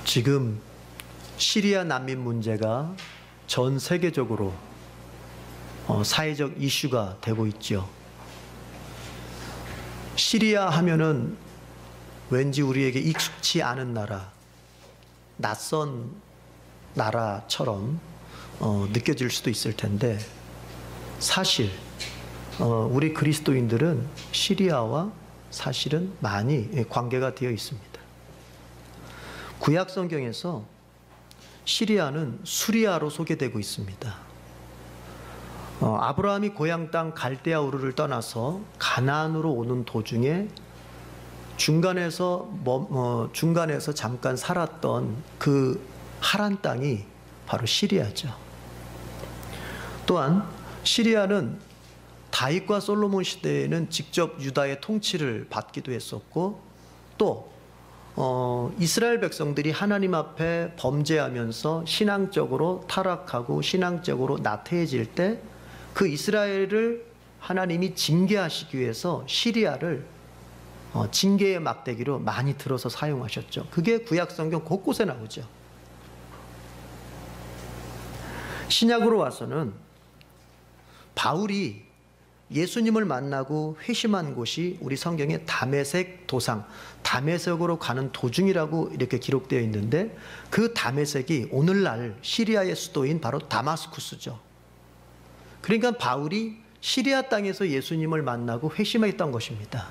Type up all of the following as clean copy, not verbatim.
지금 시리아 난민 문제가 전 세계적으로 사회적 이슈가 되고 있죠. 시리아 하면은 왠지 우리에게 익숙치 않은 나라, 낯선 나라처럼 느껴질 수도 있을 텐데, 사실 우리 그리스도인들은 시리아와 사실은 많이 관계가 되어 있습니다. 구약 성경에서 시리아는 수리아로 소개되고 있습니다. 아브라함이 고향 땅 갈대아 우르를 떠나서 가나안으로 오는 도중에 중간에서 잠깐 살았던 그 하란 땅이 바로 시리아죠. 또한 시리아는 다윗과 솔로몬 시대에는 직접 유다의 통치를 받기도 했었고, 또 이스라엘 백성들이 하나님 앞에 범죄하면서 신앙적으로 타락하고 신앙적으로 나태해질 때 그 이스라엘을 하나님이 징계하시기 위해서 시리아를 징계의 막대기로 많이 들어서 사용하셨죠. 그게 구약 성경 곳곳에 나오죠. 신약으로 와서는 바울이 예수님을 만나고 회심한 곳이 우리 성경에 다메섹 도상, 다메섹으로 가는 도중이라고 이렇게 기록되어 있는데, 그 다메섹이 오늘날 시리아의 수도인 바로 다마스쿠스죠. 그러니까 바울이 시리아 땅에서 예수님을 만나고 회심했던 것입니다.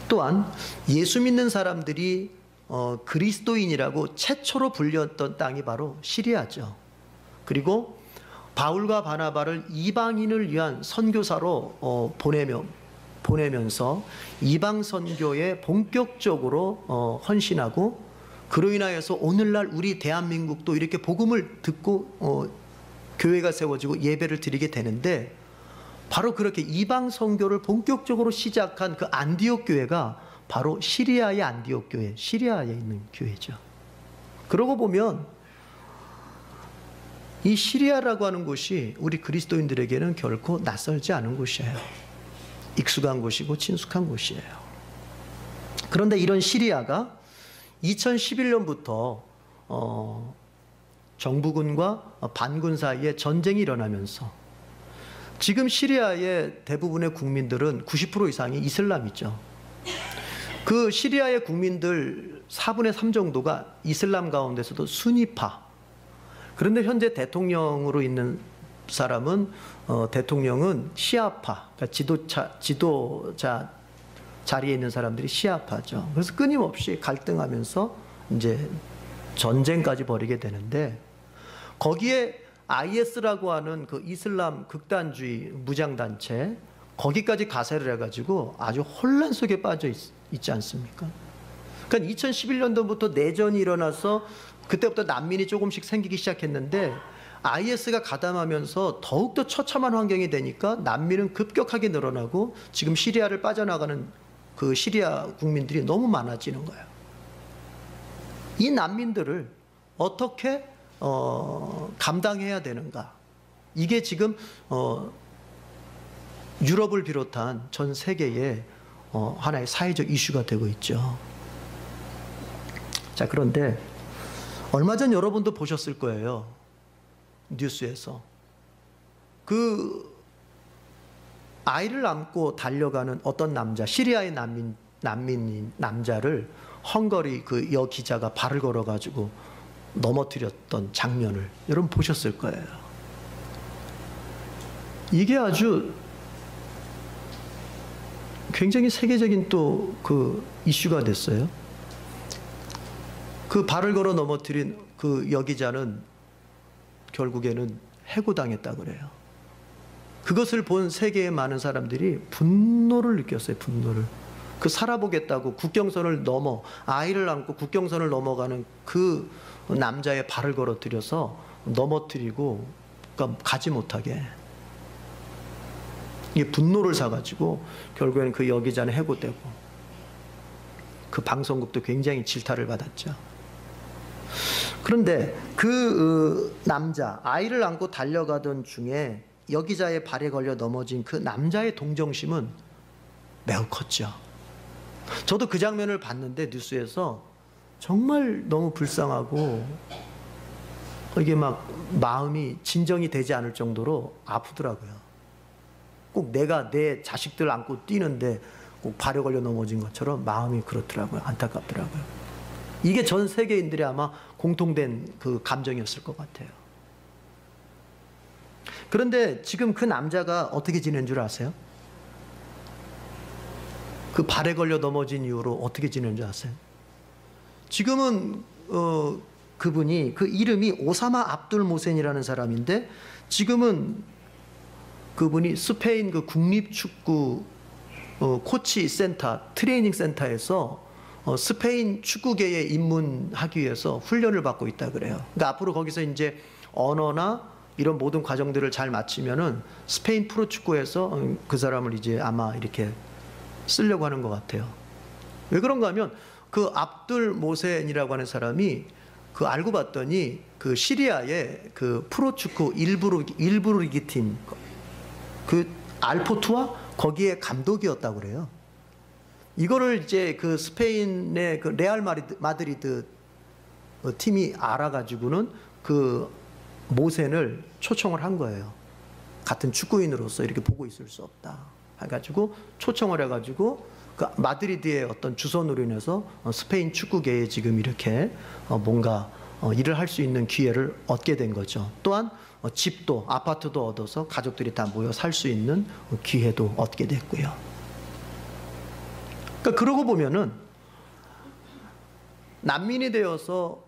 또한 예수 믿는 사람들이 그리스도인이라고 최초로 불렸던 땅이 바로 시리아죠. 그리고 바울과 바나바를 이방인을 위한 선교사로 보내면서 이방 선교에 본격적으로 헌신하고, 그로 인하여서 오늘날 우리 대한민국도 이렇게 복음을 듣고 교회가 세워지고 예배를 드리게 되는데, 바로 그렇게 이방 선교를 본격적으로 시작한 그 안디옥 교회가 바로 시리아의 안디옥 교회, 시리아에 있는 교회죠. 그러고 보면 이 시리아라고 하는 곳이 우리 그리스도인들에게는 결코 낯설지 않은 곳이에요. 익숙한 곳이고 친숙한 곳이에요. 그런데 이런 시리아가 2011년부터 정부군과 반군 사이에 전쟁이 일어나면서 지금 시리아의 대부분의 국민들은 90% 이상이 이슬람이죠. 그 시리아의 국민들 4분의 3 정도가 이슬람 가운데서도 수니파. 그런데 현재 대통령으로 있는 사람은 대통령은 시아파, 그러니까 지도자 자리에 있는 사람들이 시아파죠. 그래서 끊임없이 갈등하면서 이제 전쟁까지 벌이게 되는데, 거기에 IS라고 하는 그 이슬람 극단주의 무장단체, 거기까지 가세를 해가지고 아주 혼란 속에 빠져 있지 않습니까? 그러니까 2011년도부터 내전이 일어나서 그때부터 난민이 조금씩 생기기 시작했는데, IS가 가담하면서 더욱더 처참한 환경이 되니까 난민은 급격하게 늘어나고 지금 시리아를 빠져나가는 그 시리아 국민들이 너무 많아지는 거예요. 이 난민들을 어떻게 감당해야 되는가? 이게 지금 유럽을 비롯한 전 세계의 하나의 사회적 이슈가 되고 있죠. 자, 그런데 얼마 전 여러분도 보셨을 거예요. 뉴스에서 그 아이를 안고 달려가는 어떤 남자, 시리아의 난민인 남자를 헝가리 그 여기자가 발을 걸어가지고 넘어뜨렸던 장면을 여러분 보셨을 거예요. 이게 아주 굉장히 세계적인 또 그 이슈가 됐어요. 그 발을 걸어 넘어뜨린 그 여기자는 결국에는 해고당했다 그래요. 그것을 본 세계의 많은 사람들이 분노를 느꼈어요. 분노를. 그 살아보겠다고 국경선을 넘어 아이를 안고 국경선을 넘어가는 그 남자의 발을 걸어뜨려서 넘어뜨리고, 그러니까 가지 못하게, 이게 분노를 사가지고 결국에는 그 여기자는 해고되고, 그 방송국도 굉장히 질타를 받았죠. 그런데 그 남자, 아이를 안고 달려가던 중에 여기자의 발에 걸려 넘어진 그 남자의 동정심은 매우 컸죠. 저도 그 장면을 봤는데 뉴스에서 정말 너무 불쌍하고 이게 막 마음이 진정이 되지 않을 정도로 아프더라고요. 꼭 내가 내 자식들 안고 뛰는데 꼭 발에 걸려 넘어진 것처럼 마음이 그렇더라고요. 안타깝더라고요. 이게 전 세계인들이 아마 공통된 그 감정이었을 것 같아요. 그런데 지금 그 남자가 어떻게 지낸 줄 아세요? 그 발에 걸려 넘어진 이후로 어떻게 지낸 줄 아세요? 지금은 그분이 그 이름이 오사마 압둘 모센이라는 사람인데 지금은 그분이 스페인 그 국립축구 코치 센터 트레이닝 센터에서 스페인 축구계에 입문하기 위해서 훈련을 받고 있다 그래요. 그러니까 앞으로 거기서 이제 언어나 이런 모든 과정들을 잘 마치면은 스페인 프로축구에서 그 사람을 이제 아마 이렇게 쓰려고 하는 것 같아요. 왜 그런가 하면 그 압둘 모센이라고 하는 사람이 그 알고 봤더니 그 시리아의 그 프로축구 일부 리그 팀 그 알포투아 거기에 감독이었다고 그래요. 이거를 이제 그 스페인의 그 레알 마드리드 팀이 알아가지고는 그 모센을 초청을 한 거예요. 같은 축구인으로서 이렇게 보고 있을 수 없다 해가지고 초청을 해가지고 그 마드리드의 어떤 주선으로 인해서 스페인 축구계에 지금 이렇게 뭔가 일을 할 수 있는 기회를 얻게 된 거죠. 또한 집도 아파트도 얻어서 가족들이 다 모여 살 수 있는 기회도 얻게 됐고요. 그러니까 그러고 보면은 난민이 되어서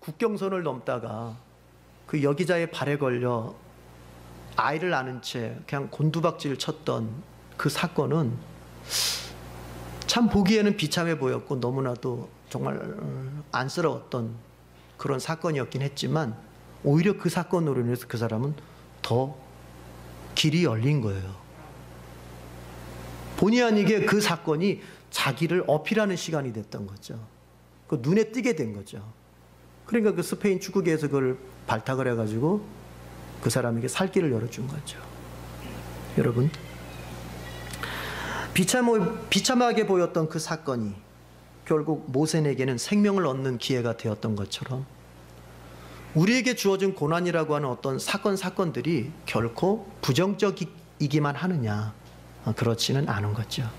국경선을 넘다가 그 여기자의 발에 걸려 아이를 낳은 채 그냥 곤두박질 쳤던 그 사건은 참 보기에는 비참해 보였고 너무나도 정말 안쓰러웠던 그런 사건이었긴 했지만 오히려 그 사건으로 인해서 그 사람은 더 길이 열린 거예요. 본의 아니게 그 사건이 자기를 어필하는 시간이 됐던 거죠. 그 눈에 띄게 된 거죠. 그러니까 그 스페인 축구계에서 그걸 발탁을 해가지고 그 사람에게 살 길을 열어준 거죠. 여러분, 비참하게 보였던 그 사건이 결국 모센에게는 생명을 얻는 기회가 되었던 것처럼 우리에게 주어진 고난이라고 하는 어떤 사건들이 결코 부정적이기만 하느냐? 그렇지는 않은 거죠.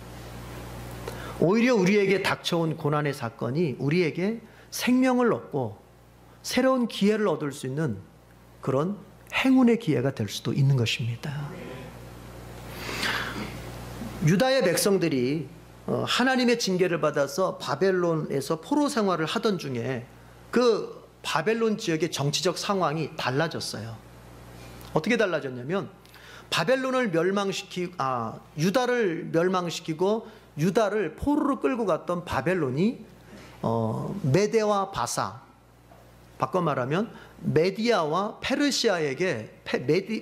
오히려 우리에게 닥쳐온 고난의 사건이 우리에게 생명을 얻고 새로운 기회를 얻을 수 있는 그런 행운의 기회가 될 수도 있는 것입니다. 유다의 백성들이 하나님의 징계를 받아서 바벨론에서 포로 생활을 하던 중에 그 바벨론 지역의 정치적 상황이 달라졌어요. 어떻게 달라졌냐면 바벨론을 유다를 멸망시키고 유다를 포로로 끌고 갔던 바벨론이 메대와 바사, 바꿔 말하면 메디아와 페르시아에게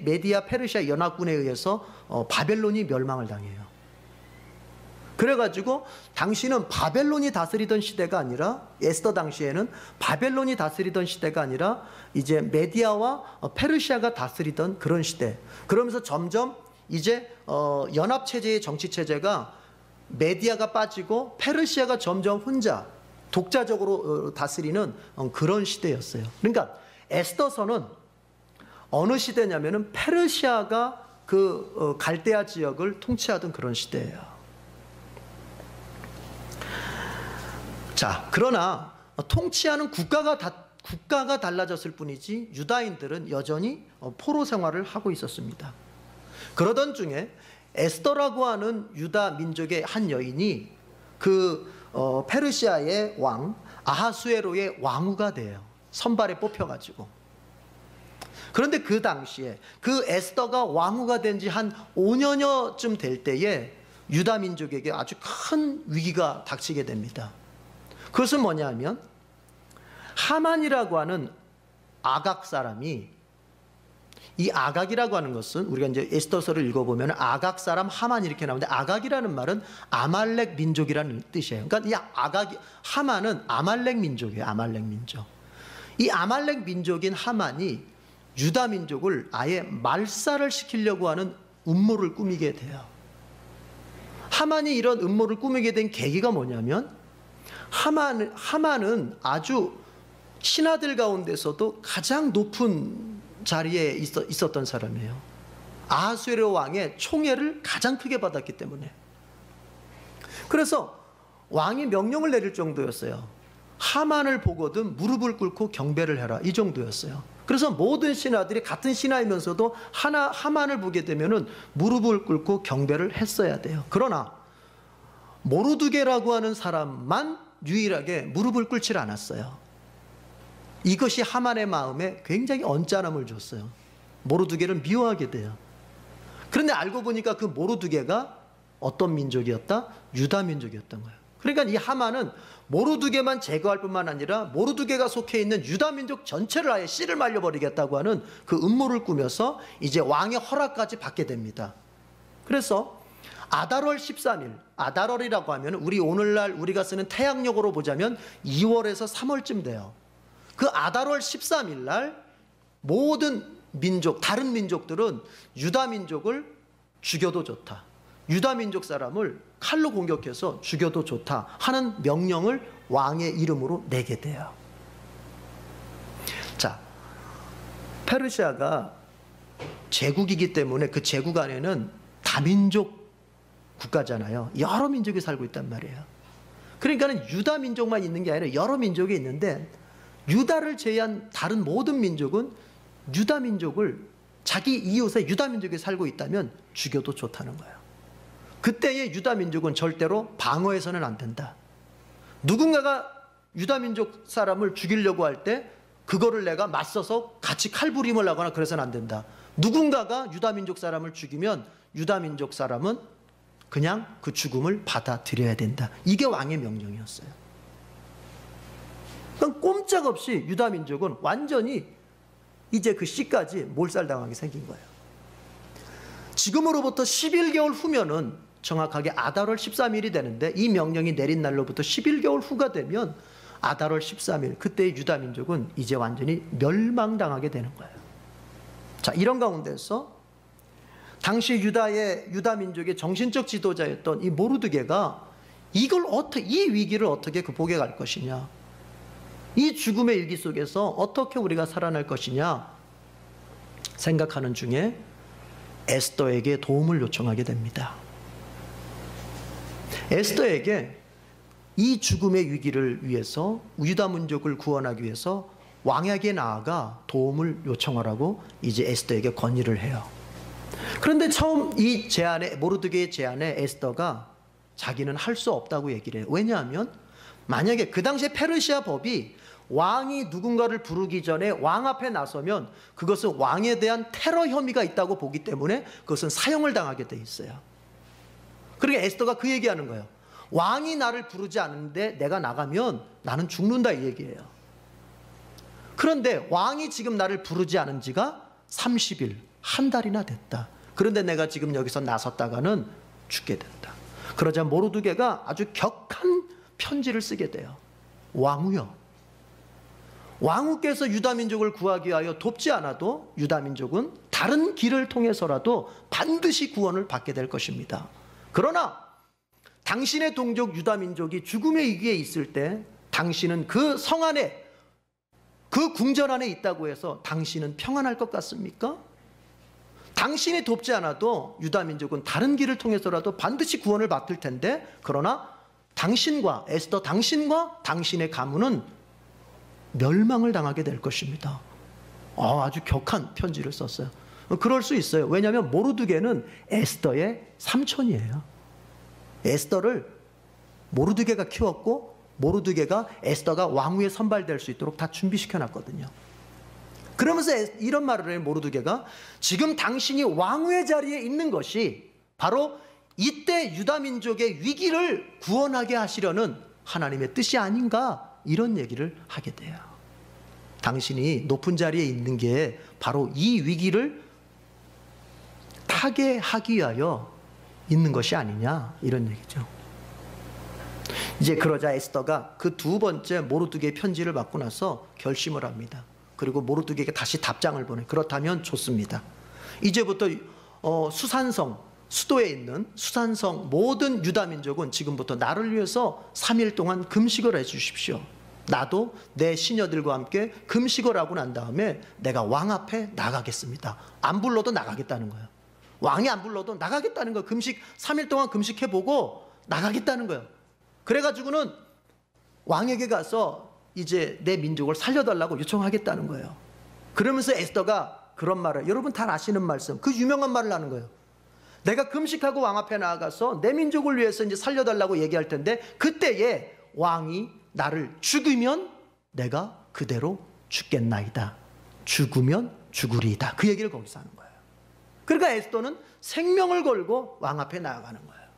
메디아 페르시아 연합군에 의해서 바벨론이 멸망을 당해요. 그래가지고 당시는 바벨론이 다스리던 시대가 아니라 에스더 당시에는 바벨론이 다스리던 시대가 아니라 이제 메디아와 페르시아가 다스리던 그런 시대. 그러면서 점점 이제 연합체제의 정치체제가 메디아가 빠지고 페르시아가 점점 혼자 독자적으로 다스리는 그런 시대였어요. 그러니까 에스더서는 어느 시대냐면은 페르시아가 그 갈대아 지역을 통치하던 그런 시대예요. 자, 그러나 통치하는 국가가 달라졌을 뿐이지 유다인들은 여전히 포로 생활을 하고 있었습니다. 그러던 중에 에스더라고 하는 유다 민족의 한 여인이 그 페르시아의 왕 아하수에로의 왕후가 돼요. 선발에 뽑혀가지고. 그런데 그 당시에 그 에스더가 왕후가 된 지 한 5년여쯤 될 때에 유다 민족에게 아주 큰 위기가 닥치게 됩니다. 그것은 뭐냐면 하만이라고 하는 아각 사람이, 이 아각이라고 하는 것은 우리가 이제 에스더서를 읽어보면 아각 사람 하만 이렇게 나오는데 아각이라는 말은 아말렉 민족이라는 뜻이에요. 그러니까 이 하만은 아말렉 민족이에요. 아말렉 민족. 이 아말렉 민족인 하만이 유다 민족을 아예 말살을 시키려고 하는 음모를 꾸미게 돼요. 하만이 이런 음모를 꾸미게 된 계기가 뭐냐면 하만은 아주 신하들 가운데서도 가장 높은 자리에 있었던 사람이에요. 아하수에로 왕의 총애를 가장 크게 받았기 때문에. 그래서 왕이 명령을 내릴 정도였어요. 하만을 보거든 무릎을 꿇고 경배를 해라, 이 정도였어요. 그래서 모든 신하들이 같은 신하이면서도 하만을 보게 되면은 무릎을 꿇고 경배를 했어야 돼요. 그러나 모르드게라고 하는 사람만 유일하게 무릎을 꿇지 않았어요. 이것이 하만의 마음에 굉장히 언짢음을 줬어요. 모르드게를 미워하게 돼요. 그런데 알고 보니까 그 모르드게가 어떤 민족이었다? 유다 민족이었던 거예요. 그러니까 이 하만은 모르드게만 제거할 뿐만 아니라 모르드게가 속해 있는 유다 민족 전체를 아예 씨를 말려버리겠다고 하는 그 음모를 꾸며서 이제 왕의 허락까지 받게 됩니다. 그래서 아달월 13일, 아달월이라고 하면 우리 오늘날 우리가 쓰는 태양력으로 보자면 2월에서 3월쯤 돼요. 그 아달월 13일 날 모든 민족, 다른 민족들은 유다 민족을 죽여도 좋다, 유다 민족 사람을 칼로 공격해서 죽여도 좋다 하는 명령을 왕의 이름으로 내게 돼요. 자, 페르시아가 제국이기 때문에 그 제국 안에는 다민족 국가잖아요. 여러 민족이 살고 있단 말이에요. 그러니까는 유다 민족만 있는 게 아니라 여러 민족이 있는데, 유다를 제외한 다른 모든 민족은 유다 민족을, 자기 이웃의 유다 민족이 살고 있다면 죽여도 좋다는 거예요. 그때의 유다 민족은 절대로 방어해서는 안 된다. 누군가가 유다 민족 사람을 죽이려고 할 때 그거를 내가 맞서서 같이 칼부림을 하거나 그래서는 안 된다. 누군가가 유다 민족 사람을 죽이면 유다 민족 사람은 그냥 그 죽음을 받아들여야 된다. 이게 왕의 명령이었어요. 그러니까 꼼짝없이 유다 민족은 완전히 이제 그 씨까지 몰살당하게 생긴 거예요. 지금으로부터 11개월 후면은 정확하게 아달월 13일이 되는데, 이 명령이 내린 날로부터 11개월 후가 되면 아달월 13일, 그때의 유다 민족은 이제 완전히 멸망당하게 되는 거예요. 자, 이런 가운데서 당시 유다 민족의 정신적 지도자였던 이 모르드게가 이 위기를 어떻게 극복해 갈 것이냐, 이 죽음의 위기 속에서 어떻게 우리가 살아날 것이냐 생각하는 중에 에스더에게 도움을 요청하게 됩니다. 에스더에게 이 죽음의 위기를 위해서, 유다 민족을 구원하기 위해서 왕에게 나아가 도움을 요청하라고 이제 에스더에게 건의를 해요. 그런데 처음 이 제안에, 모르드게의 제안에 에스더가 자기는 할 수 없다고 얘기를 해요. 왜냐하면 만약에 그 당시에 페르시아 법이 왕이 누군가를 부르기 전에 왕 앞에 나서면 그것은 왕에 대한 테러 혐의가 있다고 보기 때문에 그것은 사형을 당하게 돼 있어요. 그러니까 에스더가 그 얘기하는 거예요. 왕이 나를 부르지 않는데 내가 나가면 나는 죽는다, 이 얘기예요. 그런데 왕이 지금 나를 부르지 않은 지가 30일, 한 달이나 됐다. 그런데 내가 지금 여기서 나섰다가는 죽게 된다. 그러자 모르드게가 아주 격한 편지를 쓰게 돼요. 왕후여, 왕후께서 유다 민족을 구하기 위하여 돕지 않아도 유다 민족은 다른 길을 통해서라도 반드시 구원을 받게 될 것입니다. 그러나 당신의 동족 유다 민족이 죽음의 위기에 있을 때 당신은 그 성 안에, 그 궁전 안에 있다고 해서 당신은 평안할 것 같습니까? 당신이 돕지 않아도 유다 민족은 다른 길을 통해서라도 반드시 구원을 받을 텐데, 그러나 당신과 에스더, 당신과 당신의 가문은 멸망을 당하게 될 것입니다. 아주 격한 편지를 썼어요. 그럴 수 있어요. 왜냐하면 모르드게는 에스더의 삼촌이에요. 에스더를 모르드게가 키웠고, 모르드게가 에스더가 왕위에 선발될 수 있도록 다 준비시켜 놨거든요. 그러면서 이런 말을 해요. 모르드게가 지금 당신이 왕의 자리에 있는 것이 바로 이때 유다 민족의 위기를 구원하게 하시려는 하나님의 뜻이 아닌가, 이런 얘기를 하게 돼요. 당신이 높은 자리에 있는 게 바로 이 위기를 타개하기 위하여 있는 것이 아니냐, 이런 얘기죠. 이제 그러자 에스더가 그 두 번째 모르드게의 편지를 받고 나서 결심을 합니다. 그리고 모르드게에게 다시 답장을 보내. 그렇다면 좋습니다. 이제부터 수산성, 수도에 있는 수산성 모든 유다 민족은 지금부터 나를 위해서 3일 동안 금식을 해 주십시오. 나도 내 시녀들과 함께 금식을 하고 난 다음에 내가 왕 앞에 나가겠습니다. 안 불러도 나가겠다는 거예요. 왕이 안 불러도 나가겠다는 거예요. 금식 3일 동안 금식해보고 나가겠다는 거예요. 그래가지고는 왕에게 가서 이제 내 민족을 살려달라고 요청하겠다는 거예요. 그러면서 에스더가 그런 말을, 여러분 다 아시는 말씀, 그 유명한 말을 하는 거예요. 내가 금식하고 왕 앞에 나아가서 내 민족을 위해서 이제 살려달라고 얘기할 텐데, 그때에 왕이 나를 죽이면 내가 그대로 죽겠나이다. 죽으면 죽으리이다. 그 얘기를 거기서 하는 거예요. 그러니까 에스더는 생명을 걸고 왕 앞에 나아가는 거예요.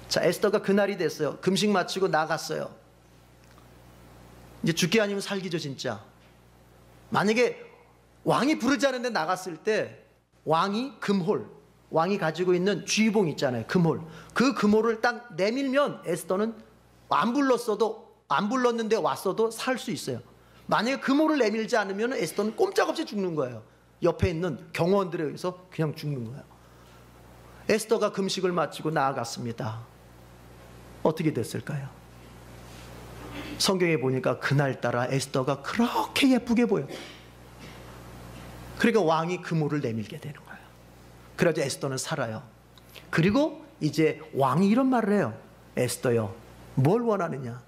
자, 에스더가 그날이 됐어요. 금식 마치고 나갔어요. 이제 죽기 아니면 살기죠, 진짜. 만약에 왕이 부르지 않은데 나갔을 때 왕이 금홀, 왕이 가지고 있는 쥐봉 있잖아요, 금홀. 그 금홀을 딱 내밀면 에스더는 안 불렀는데 왔어도 살 수 있어요. 만약에 금홀을 내밀지 않으면 에스더는 꼼짝없이 죽는 거예요. 옆에 있는 경호원들에 의해서 그냥 죽는 거예요. 에스더가 금식을 마치고 나아갔습니다. 어떻게 됐을까요? 성경에 보니까 그날따라 에스더가 그렇게 예쁘게 보여요. 그러니까 왕이 금호를 내밀게 되는 거예요. 그래서 에스더는 살아요. 그리고 이제 왕이 이런 말을 해요. 에스더요, 뭘 원하느냐?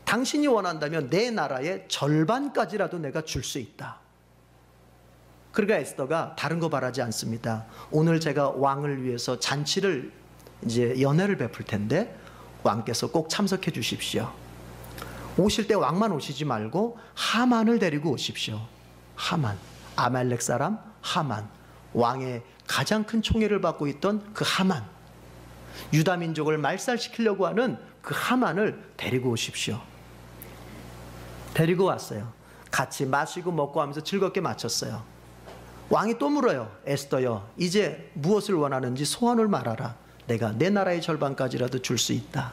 당신이 원한다면 내 나라의 절반까지라도 내가 줄 수 있다. 그러니까 에스더가 다른 거 바라지 않습니다. 오늘 제가 왕을 위해서 잔치를, 이제 연회를 베풀 텐데 왕께서 꼭 참석해 주십시오. 오실 때 왕만 오시지 말고 하만을 데리고 오십시오. 하만, 아말렉 사람 하만, 왕의 가장 큰 총애를 받고 있던 그 하만, 유다 민족을 말살시키려고 하는 그 하만을 데리고 오십시오. 데리고 왔어요. 같이 마시고 먹고 하면서 즐겁게 마쳤어요. 왕이 또 물어요. 에스더여, 이제 무엇을 원하는지 소원을 말하라. 내가 내 나라의 절반까지라도 줄 수 있다.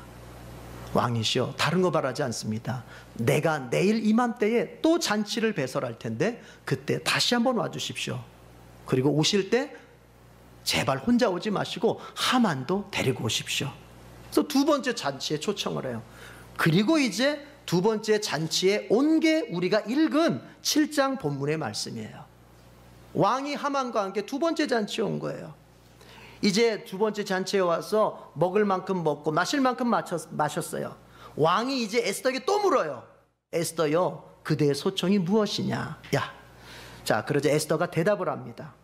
왕이시여, 다른 거 바라지 않습니다. 내가 내일 이맘때에 또 잔치를 배설할 텐데 그때 다시 한번 와주십시오. 그리고 오실 때 제발 혼자 오지 마시고 하만도 데리고 오십시오. 그래서 두 번째 잔치에 초청을 해요. 그리고 이제 두 번째 잔치에 온 게 우리가 읽은 7장 본문의 말씀이에요. 왕이 하만과 함께 두 번째 잔치에 온 거예요. 이제 두 번째 잔치에 와서 먹을 만큼 먹고 마실 만큼 마셨어요. 왕이 이제 에스더에게 또 물어요. 에스더요, 그대의 소청이 무엇이냐? 자, 그러자 에스더가 대답을 합니다.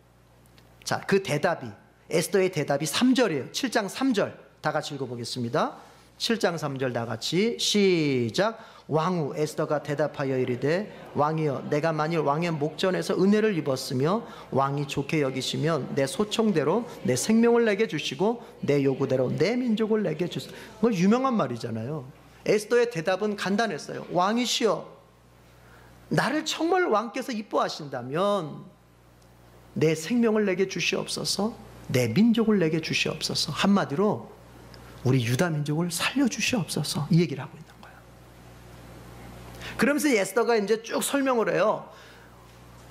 자, 그 대답이, 에스더의 대답이 3절이에요. 7장 3절 다 같이 읽어보겠습니다. 7장 3절 다 같이 시작. 왕후 에스더가 대답하여 이르되, 왕이여, 내가 만일 왕의 목전에서 은혜를 입었으며 왕이 좋게 여기시면 내 소청대로 내 생명을 내게 주시고 내 요구대로 내 민족을 내게 주시고. 뭐 유명한 말이잖아요. 에스더의 대답은 간단했어요. 왕이시여, 나를 정말 왕께서 이뻐하신다면 내 생명을 내게 주시옵소서, 내 민족을 내게 주시옵소서. 한마디로 우리 유다 민족을 살려주시옵소서, 이 얘기를 하고 있는 거예요. 그러면서 에스더가 이제 쭉 설명을 해요.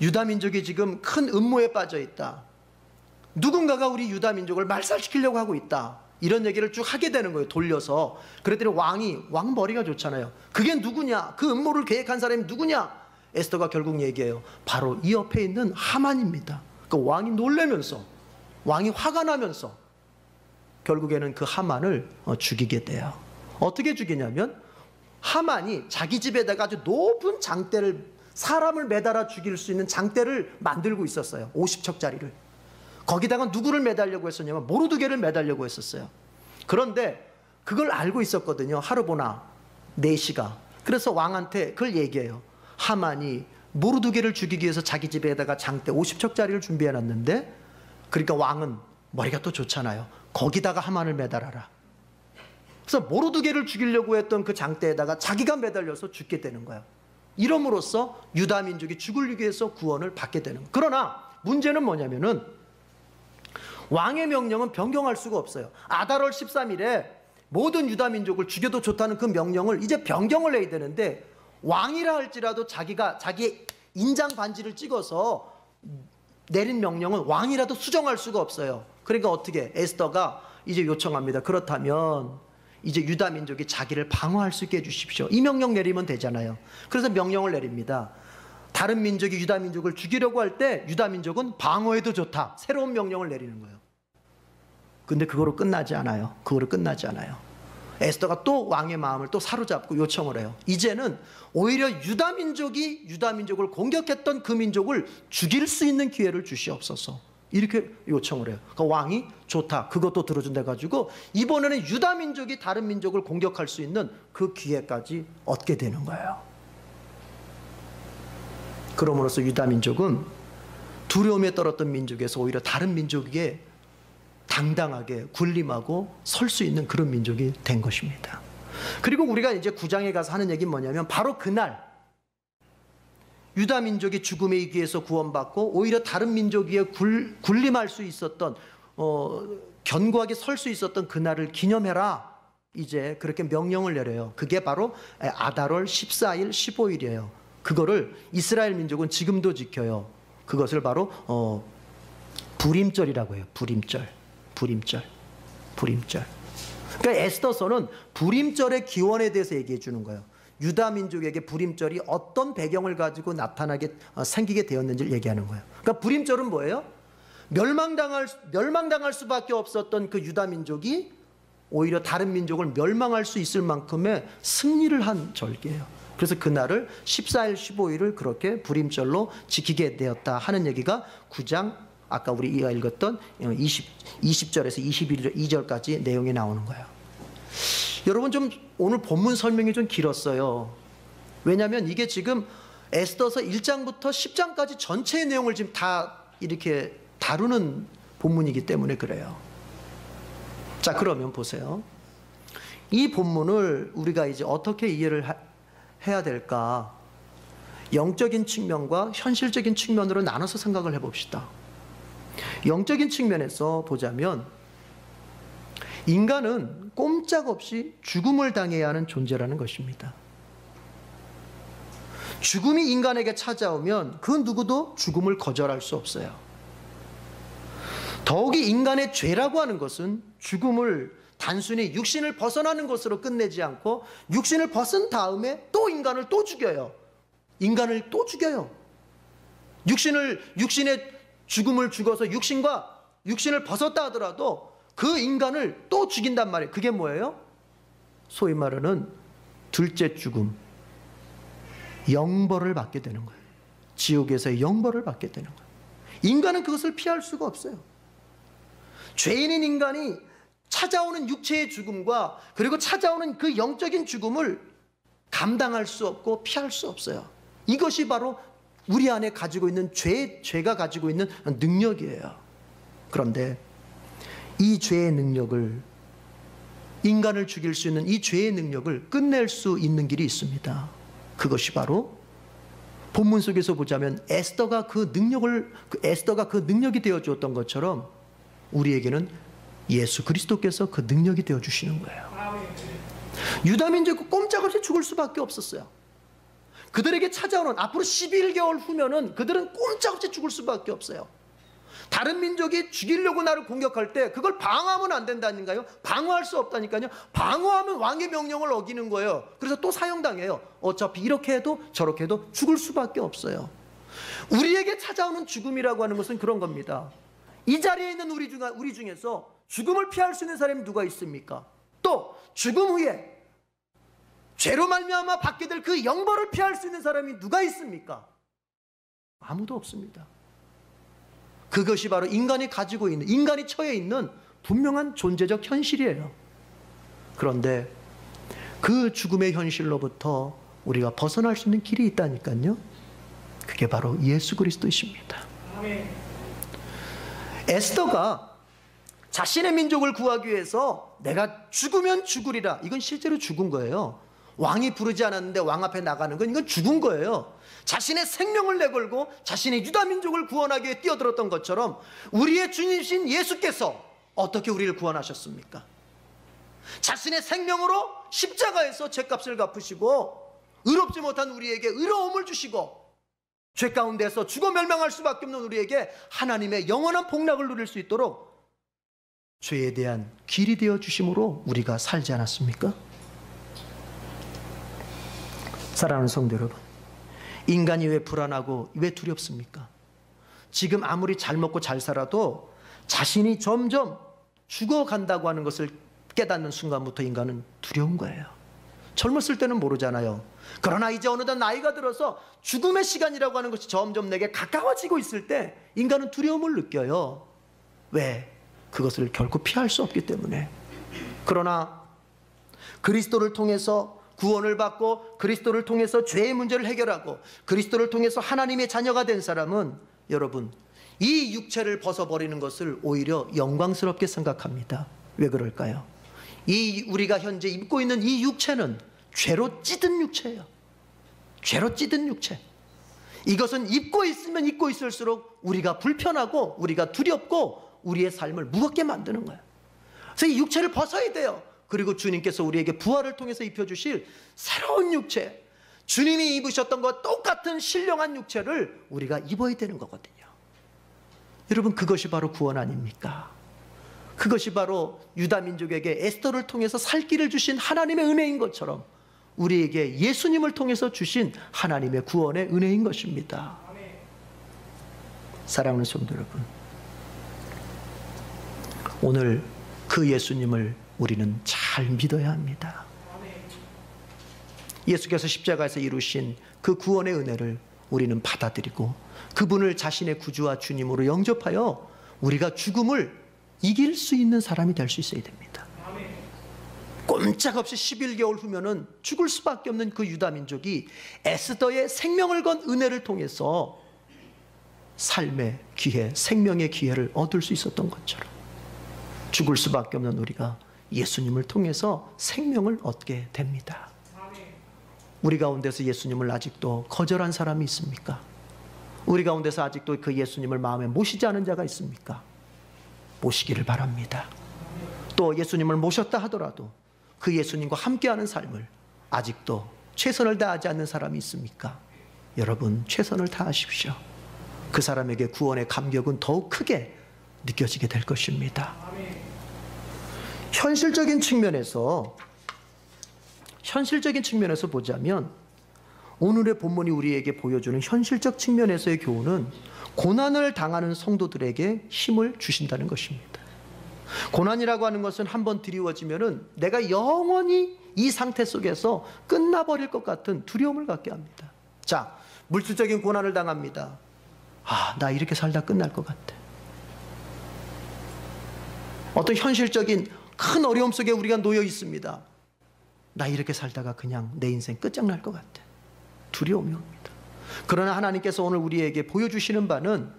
유다 민족이 지금 큰 음모에 빠져 있다. 누군가가 우리 유다 민족을 말살시키려고 하고 있다. 이런 얘기를 쭉 하게 되는 거예요, 돌려서. 그랬더니 왕 머리가 좋잖아요. 그게 누구냐? 그 음모를 계획한 사람이 누구냐? 에스더가 결국 얘기해요. 바로 이 옆에 있는 하만입니다. 그 왕이 놀라면서, 왕이 화가 나면서 결국에는 그 하만을 죽이게 돼요. 어떻게 죽이냐면, 하만이 자기 집에다가 아주 높은 장대를, 사람을 매달아 죽일 수 있는 장대를 만들고 있었어요. 50척짜리를. 거기다가 누구를 매달려고 했었냐면 모르드게를 매달려고 했었어요. 그런데 그걸 알고 있었거든요, 하르보나 네시가. 그래서 왕한테 그걸 얘기해요. 하만이 모르드게를 죽이기 위해서 자기 집에다가 장대 50척짜리를 준비해놨는데, 그러니까 왕은 머리가 또 좋잖아요. 거기다가 하만을 매달아라. 그래서 모르드게를 죽이려고 했던 그 장대에다가 자기가 매달려서 죽게 되는 거예요. 이름으로써 유다 민족이 죽을 위해서 구원을 받게 되는 거예요. 그러나 문제는 뭐냐면은, 왕의 명령은 변경할 수가 없어요. 아달월 13일에 모든 유다 민족을 죽여도 좋다는 그 명령을 이제 변경을 해야 되는데, 왕이라 할지라도 자기가 자기의 인장 반지를 찍어서 내린 명령은 왕이라도 수정할 수가 없어요. 그러니까 어떻게 에스더가 이제 요청합니다. 그렇다면 이제 유다 민족이 자기를 방어할 수 있게 해주십시오. 이 명령 내리면 되잖아요. 그래서 명령을 내립니다. 다른 민족이 유다 민족을 죽이려고 할 때 유다 민족은 방어해도 좋다. 새로운 명령을 내리는 거예요. 근데 그거로 끝나지 않아요. 그거로 끝나지 않아요. 에스더가 또 왕의 마음을 또 사로잡고 요청을 해요. 이제는 오히려 유다 민족을 공격했던 그 민족을 죽일 수 있는 기회를 주시옵소서. 이렇게 요청을 해요. 그러니까 왕이 좋다. 그것도 들어준다 가지고 이번에는 유다 민족이 다른 민족을 공격할 수 있는 그 기회까지 얻게 되는 거예요. 그럼으로써 유다 민족은 두려움에 떨었던 민족에서 오히려 다른 민족에게 당당하게 군림하고 설 수 있는 그런 민족이 된 것입니다. 그리고 우리가 이제 9장에 가서 하는 얘기는 뭐냐면 바로 그날 유다 민족이 죽음의 위기에서 구원받고 오히려 다른 민족 위에 군림할 수 있었던 견고하게 설 수 있었던 그날을 기념해라. 이제 그렇게 명령을 내려요. 그게 바로 아달월 14일 15일이에요. 그거를 이스라엘 민족은 지금도 지켜요. 그것을 바로 부림절이라고 해요. 부림절. 그러니까 에스더서는 부림절의 기원에 대해서 얘기해 주는 거예요. 유다 민족에게 부림절이 어떤 배경을 가지고 생기게 되었는지를 얘기하는 거예요. 그러니까 부림절은 뭐예요? 멸망당할 수밖에 없었던 그 유다 민족이 오히려 다른 민족을 멸망할 수 있을 만큼의 승리를 한 절기예요. 그래서 그날을 14일 15일을 그렇게 부림절로 지키게 되었다 하는 얘기가 9장 아까 우리가 읽었던 20절에서 22절까지 내용이 나오는 거예요. 여러분 좀 오늘 본문 설명이 좀 길었어요. 왜냐하면 이게 지금 에스더서 1장부터 10장까지 전체의 내용을 지금 다 이렇게 다루는 본문이기 때문에 그래요. 자, 그러면 보세요. 이 본문을 우리가 이제 어떻게 이해를 해야 될까? 영적인 측면과 현실적인 측면으로 나눠서 생각을 해봅시다. 영적인 측면에서 보자면 인간은 꼼짝없이 죽음을 당해야 하는 존재라는 것입니다. 죽음이 인간에게 찾아오면 그 누구도 죽음을 거절할 수 없어요. 더욱이 인간의 죄라고 하는 것은 죽음을 단순히 육신을 벗어나는 것으로 끝내지 않고 육신을 벗은 다음에 또 인간을 또 죽여요. 인간을 또 죽여요. 육신의 죽음을 죽어서 육신을 벗었다 하더라도 그 인간을 또 죽인단 말이에요. 그게 뭐예요? 소위 말하는 둘째 죽음, 영벌을 받게 되는 거예요. 지옥에서의 영벌을 받게 되는 거예요. 인간은 그것을 피할 수가 없어요. 죄인인 인간이 찾아오는 육체의 죽음과 그리고 찾아오는 그 영적인 죽음을 감당할 수 없고 피할 수 없어요. 이것이 바로 우리 안에 가지고 있는 죄가 가지고 있는 능력이에요. 그런데 이 죄의 능력을, 인간을 죽일 수 있는 이 죄의 능력을 끝낼 수 있는 길이 있습니다. 그것이 바로 본문 속에서 보자면 에스더가 그 능력이 되어 주었던 것처럼 우리에게는 예수 그리스도께서 그 능력이 되어 주시는 거예요. 유다 민족은 꼼짝없이 죽을 수밖에 없었어요. 그들에게 찾아오는 앞으로 11개월 후면은 그들은 꼼짝없이 죽을 수밖에 없어요. 다른 민족이 죽이려고 나를 공격할 때 그걸 방어하면 안 된다니까요. 방어할 수 없다니까요. 방어하면 왕의 명령을 어기는 거예요. 그래서 또 사형당해요. 어차피 이렇게 해도 저렇게 해도 죽을 수밖에 없어요. 우리에게 찾아오는 죽음이라고 하는 것은 그런 겁니다. 이 자리에 있는 우리 중에서 죽음을 피할 수 있는 사람이 누가 있습니까? 또 죽음 후에 죄로 말미암아 받게 될 그 영벌을 피할 수 있는 사람이 누가 있습니까? 아무도 없습니다. 그것이 바로 인간이 처해 있는 분명한 존재적 현실이에요. 그런데 그 죽음의 현실로부터 우리가 벗어날 수 있는 길이 있다니까요. 그게 바로 예수 그리스도이십니다. 에스더가 자신의 민족을 구하기 위해서 내가 죽으면 죽으리라. 이건 실제로 죽은 거예요. 왕이 부르지 않았는데 왕 앞에 나가는 건 이건 죽은 거예요. 자신의 생명을 내걸고 자신의 유다 민족을 구원하기 위해 뛰어들었던 것처럼 우리의 주님이신 예수께서 어떻게 우리를 구원하셨습니까? 자신의 생명으로 십자가에서 죄값을 갚으시고 의롭지 못한 우리에게 의로움을 주시고 죄 가운데서 죽어 멸망할 수밖에 없는 우리에게 하나님의 영원한 복락을 누릴 수 있도록 죄에 대한 길이 되어 주심으로 우리가 살지 않았습니까? 사랑하는 성도 여러분, 인간이 왜 불안하고 왜 두렵습니까? 지금 아무리 잘 먹고 잘 살아도 자신이 점점 죽어간다고 하는 것을 깨닫는 순간부터 인간은 두려운 거예요. 젊었을 때는 모르잖아요. 그러나 이제 어느덧 나이가 들어서 죽음의 시간이라고 하는 것이 점점 내게 가까워지고 있을 때 인간은 두려움을 느껴요. 왜? 그것을 결코 피할 수 없기 때문에. 그러나 그리스도를 통해서 구원을 받고 그리스도를 통해서 죄의 문제를 해결하고 그리스도를 통해서 하나님의 자녀가 된 사람은 여러분, 이 육체를 벗어버리는 것을 오히려 영광스럽게 생각합니다. 왜 그럴까요? 우리가 현재 입고 있는 이 육체는 죄로 찌든 육체예요. 죄로 찌든 육체. 이것은 입고 있으면 입고 있을수록 우리가 불편하고 우리가 두렵고 우리의 삶을 무겁게 만드는 거예요. 그래서 이 육체를 벗어야 돼요. 그리고 주님께서 우리에게 부활을 통해서 입혀주실 새로운 육체, 주님이 입으셨던 것과 똑같은 신령한 육체를 우리가 입어야 되는 거거든요. 여러분, 그것이 바로 구원 아닙니까? 그것이 바로 유다민족에게 에스더를 통해서 살 길을 주신 하나님의 은혜인 것처럼 우리에게 예수님을 통해서 주신 하나님의 구원의 은혜인 것입니다. 사랑하는 성도 여러분, 오늘 그 예수님을 우리는 잘 믿어야 합니다. 예수께서 십자가에서 이루신 그 구원의 은혜를 우리는 받아들이고 그분을 자신의 구주와 주님으로 영접하여 우리가 죽음을 이길 수 있는 사람이 될 수 있어야 됩니다. 꼼짝없이 11개월 후면은 죽을 수밖에 없는 그 유다민족이 에스더의 생명을 건 은혜를 통해서 삶의 기회, 생명의 기회를 얻을 수 있었던 것처럼 죽을 수밖에 없는 우리가 예수님을 통해서 생명을 얻게 됩니다. 우리 가운데서 예수님을 아직도 거절한 사람이 있습니까? 우리 가운데서 아직도 그 예수님을 마음에 모시지 않은 자가 있습니까? 모시기를 바랍니다. 또 예수님을 모셨다 하더라도 그 예수님과 함께하는 삶을 아직도 최선을 다하지 않는 사람이 있습니까? 여러분, 최선을 다하십시오. 그 사람에게 구원의 감격은 더욱 크게 느껴지게 될 것입니다. 현실적인 측면에서 보자면 오늘의 본문이 우리에게 보여주는 현실적 측면에서의 교훈은 고난을 당하는 성도들에게 힘을 주신다는 것입니다. 고난이라고 하는 것은 한번 드리워지면은 내가 영원히 이 상태 속에서 끝나버릴 것 같은 두려움을 갖게 합니다. 자, 물질적인 고난을 당합니다. 나 이렇게 살다 끝날 것 같아. 어떤 현실적인 큰 어려움 속에 우리가 놓여 있습니다. 나 이렇게 살다가 그냥 내 인생 끝장날 것 같아. 두려움이 옵니다. 그러나 하나님께서 오늘 우리에게 보여주시는 바는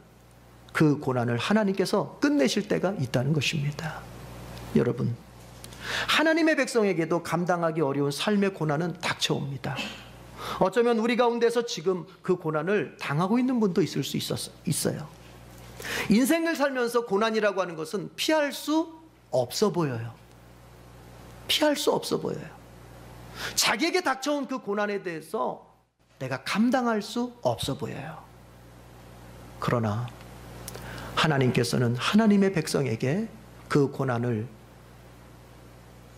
그 고난을 하나님께서 끝내실 때가 있다는 것입니다. 여러분, 하나님의 백성에게도 감당하기 어려운 삶의 고난은 닥쳐옵니다. 어쩌면 우리 가운데서 지금 그 고난을 당하고 있는 분도 있을 수 있어요. 인생을 살면서 고난이라고 하는 것은 피할 수 없어 보여요. 피할 수 없어 보여요. 자기에게 닥쳐온 그 고난에 대해서 내가 감당할 수 없어 보여요. 그러나 하나님께서는 하나님의 백성에게 그 고난을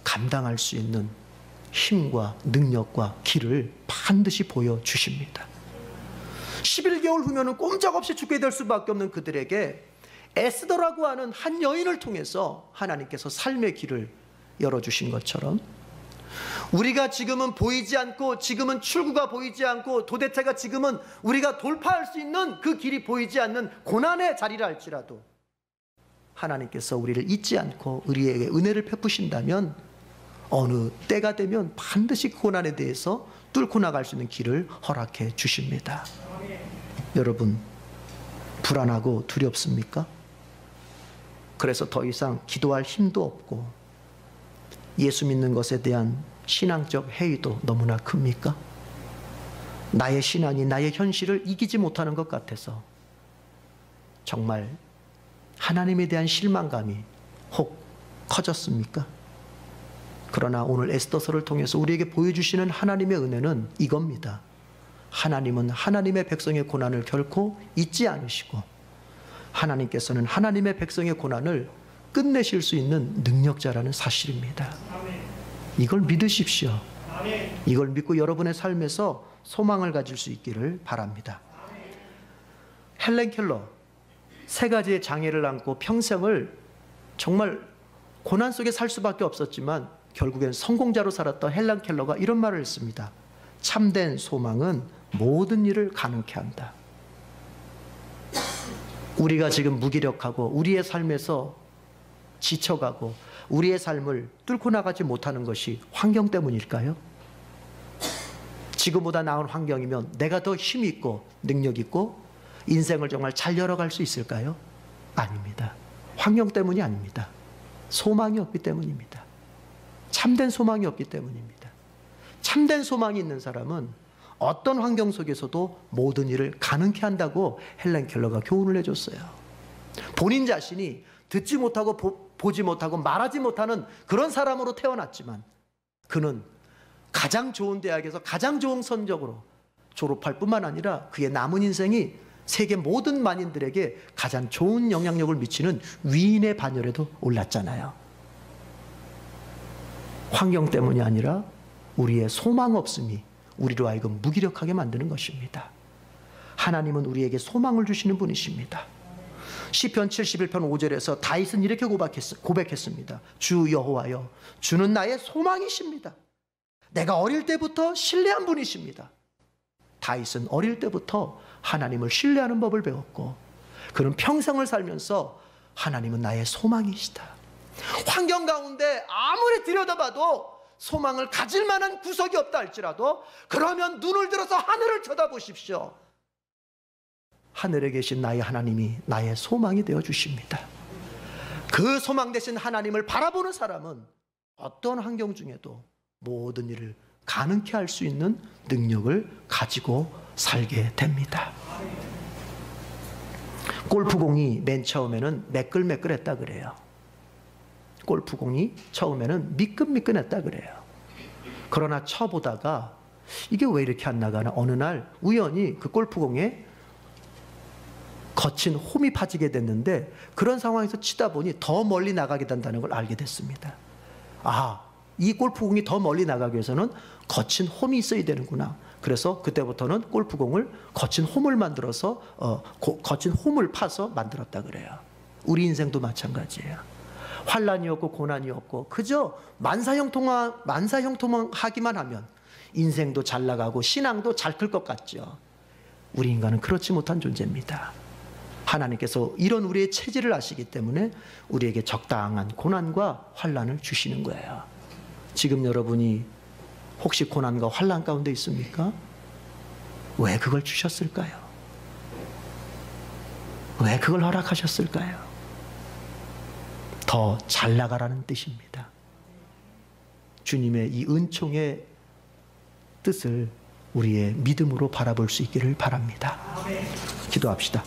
감당할 수 있는 힘과 능력과 길을 반드시 보여주십니다. 11개월 후면은 꼼짝없이 죽게 될 수밖에 없는 그들에게 에스더라고 하는 한 여인을 통해서 하나님께서 삶의 길을 열어주신 것처럼 우리가 지금은 보이지 않고 지금은 출구가 보이지 않고 도대체가 지금은 우리가 돌파할 수 있는 그 길이 보이지 않는 고난의 자리라 할지라도 하나님께서 우리를 잊지 않고 우리에게 은혜를 베푸신다면 어느 때가 되면 반드시 그 고난에 대해서 뚫고 나갈 수 있는 길을 허락해 주십니다. 여러분, 불안하고 두렵습니까? 그래서 더 이상 기도할 힘도 없고 예수 믿는 것에 대한 신앙적 회의도 너무나 큽니까? 나의 신앙이 나의 현실을 이기지 못하는 것 같아서 정말 하나님에 대한 실망감이 혹 커졌습니까? 그러나 오늘 에스더서를 통해서 우리에게 보여주시는 하나님의 은혜는 이겁니다. 하나님은 하나님의 백성의 고난을 결코 잊지 않으시고 하나님께서는 하나님의 백성의 고난을 끝내실 수 있는 능력자라는 사실입니다. 이걸 믿으십시오. 이걸 믿고 여러분의 삶에서 소망을 가질 수 있기를 바랍니다. 헬렌 켈러, 3가지의 장애를 안고 평생을 정말 고난 속에 살 수밖에 없었지만 결국엔 성공자로 살았던 헬렌 켈러가 이런 말을 했습니다. 참된 소망은 모든 일을 가능케 한다. 우리가 지금 무기력하고 우리의 삶에서 지쳐가고 우리의 삶을 뚫고 나가지 못하는 것이 환경 때문일까요? 지금보다 나은 환경이면 내가 더 힘이 있고 능력 있고 인생을 정말 잘 열어갈 수 있을까요? 아닙니다. 환경 때문이 아닙니다. 소망이 없기 때문입니다. 참된 소망이 없기 때문입니다. 참된 소망이 있는 사람은 어떤 환경 속에서도 모든 일을 가능케 한다고 헬렌 켈러가 교훈을 해줬어요. 본인 자신이 듣지 못하고 보지 못하고 말하지 못하는 그런 사람으로 태어났지만 그는 가장 좋은 대학에서 가장 좋은 성적으로 졸업할 뿐만 아니라 그의 남은 인생이 세계 모든 만인들에게 가장 좋은 영향력을 미치는 위인의 반열에도 올랐잖아요. 환경 때문이 아니라 우리의 소망 없음이 우리로 하여금 무기력하게 만드는 것입니다. 하나님은 우리에게 소망을 주시는 분이십니다. 시편 71편 5절에서 다윗은 이렇게 고백했습니다. 주 여호와여, 주는 나의 소망이십니다. 내가 어릴 때부터 신뢰한 분이십니다. 다윗은 어릴 때부터 하나님을 신뢰하는 법을 배웠고 그는 평생을 살면서 하나님은 나의 소망이시다. 환경 가운데 아무리 들여다봐도 소망을 가질 만한 구석이 없다 할지라도 그러면 눈을 들어서 하늘을 쳐다보십시오. 하늘에 계신 나의 하나님이 나의 소망이 되어 주십니다. 그 소망 되신 하나님을 바라보는 사람은 어떤 환경 중에도 모든 일을 가능케 할 수 있는 능력을 가지고 살게 됩니다. 골프공이 맨 처음에는 매끌매끌했다 그래요. 골프공이 처음에는 미끈미끈했다 그래요. 그러나 쳐보다가 이게 왜 이렇게 안 나가나 어느 날 우연히 그 골프공에 거친 홈이 파지게 됐는데 그런 상황에서 치다 보니 더 멀리 나가게 된다는 걸 알게 됐습니다. 아, 이 골프공이 더 멀리 나가기 위해서는 거친 홈이 있어야 되는구나. 그래서 그때부터는 골프공을 거친 홈을 만들어서 거친 홈을 파서 만들었다 그래요. 우리 인생도 마찬가지예요. 환란이 없고 고난이 없고 그저 만사형통하기만 하면 인생도 잘 나가고 신앙도 잘 클 것 같죠. 우리 인간은 그렇지 못한 존재입니다. 하나님께서 이런 우리의 체질을 아시기 때문에 우리에게 적당한 고난과 환란을 주시는 거예요. 지금 여러분이 혹시 고난과 환란 가운데 있습니까? 왜 그걸 주셨을까요? 왜 그걸 허락하셨을까요? 더 잘 나가라는 뜻입니다. 주님의 이 은총의 뜻을 우리의 믿음으로 바라볼 수 있기를 바랍니다. 기도합시다.